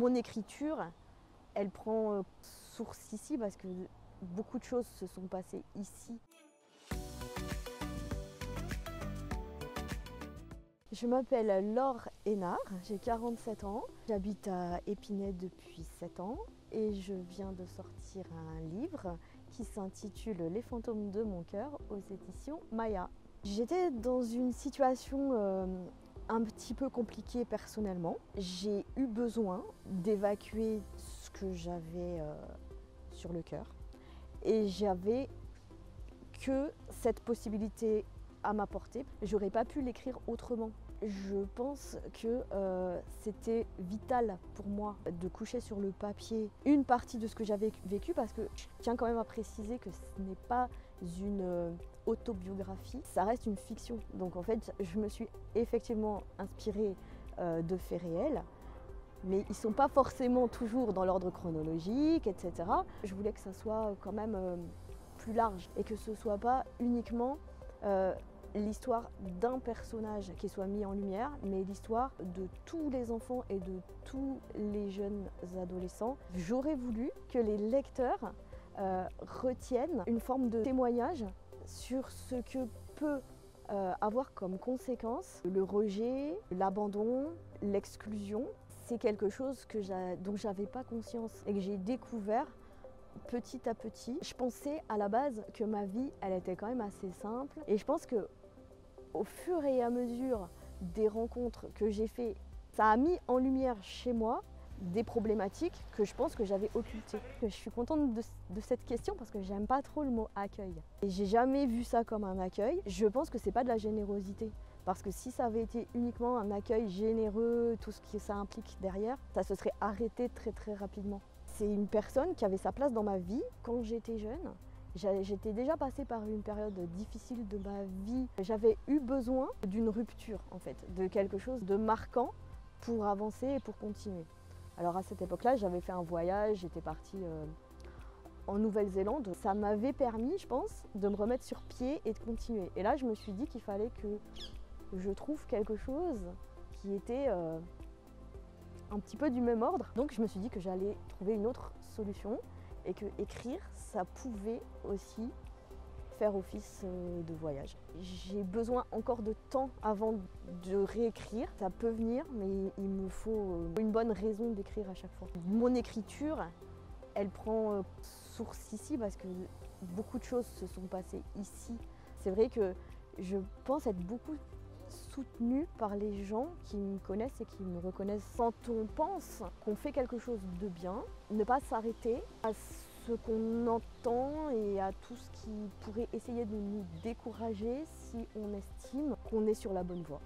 Mon écriture, elle prend source ici parce que beaucoup de choses se sont passées ici. Je m'appelle Laure Hénard, j'ai 47 ans, j'habite à Épinay depuis 7 ans et je viens de sortir un livre qui s'intitule Les fantômes de mon cœur aux éditions Maya. J'étais dans une situation un petit peu compliquée personnellement. J'ai eu besoin d'évacuer ce que j'avais sur le cœur et j'avais que cette possibilité à ma portée. J'aurais pas pu l'écrire autrement. Je pense que c'était vital pour moi de coucher sur le papier une partie de ce que j'avais vécu parce que je tiens quand même à préciser que ce n'est pas une autobiographie, ça reste une fiction. Donc en fait, je me suis effectivement inspirée de faits réels, mais ils ne sont pas forcément toujours dans l'ordre chronologique, etc. Je voulais que ça soit quand même plus large et que ce ne soit pas uniquement l'histoire d'un personnage qui soit mis en lumière, mais l'histoire de tous les enfants et de tous les jeunes adolescents. J'aurais voulu que les lecteurs retiennent une forme de témoignage sur ce que peut avoir comme conséquence le rejet, l'abandon, l'exclusion. C'est quelque chose dont j'avais pas conscience et que j'ai découvert petit à petit. Je pensais à la base que ma vie, elle était quand même assez simple. Et je pense que au fur et à mesure des rencontres que j'ai faites, ça a mis en lumière chez moi des problématiques que je pense que j'avais occultées. Je suis contente de cette question parce que j'aime pas trop le mot accueil. Et j'ai jamais vu ça comme un accueil. Je pense que c'est pas de la générosité. Parce que si ça avait été uniquement un accueil généreux, tout ce que ça implique derrière, ça se serait arrêté très très rapidement. C'est une personne qui avait sa place dans ma vie quand j'étais jeune. J'étais déjà passée par une période difficile de ma vie. J'avais eu besoin d'une rupture en fait, de quelque chose de marquant pour avancer et pour continuer. Alors à cette époque-là, j'avais fait un voyage, j'étais partie en Nouvelle-Zélande. Ça m'avait permis, je pense, de me remettre sur pied et de continuer. Et là, je me suis dit qu'il fallait que je trouve quelque chose qui était un petit peu du même ordre. Donc je me suis dit que j'allais trouver une autre solution et que écrire, ça pouvait aussi faire office de voyage. J'ai besoin encore de temps avant de réécrire. Ça peut venir, mais il me faut une bonne raison d'écrire à chaque fois. Mon écriture, elle prend source ici parce que beaucoup de choses se sont passées ici. C'est vrai que je pense être beaucoup soutenue par les gens qui me connaissent et qui me reconnaissent. Quand on pense qu'on fait quelque chose de bien, ne pas s'arrêter à ce qu'on entend et à tout ce qui pourrait essayer de nous décourager si on estime qu'on est sur la bonne voie.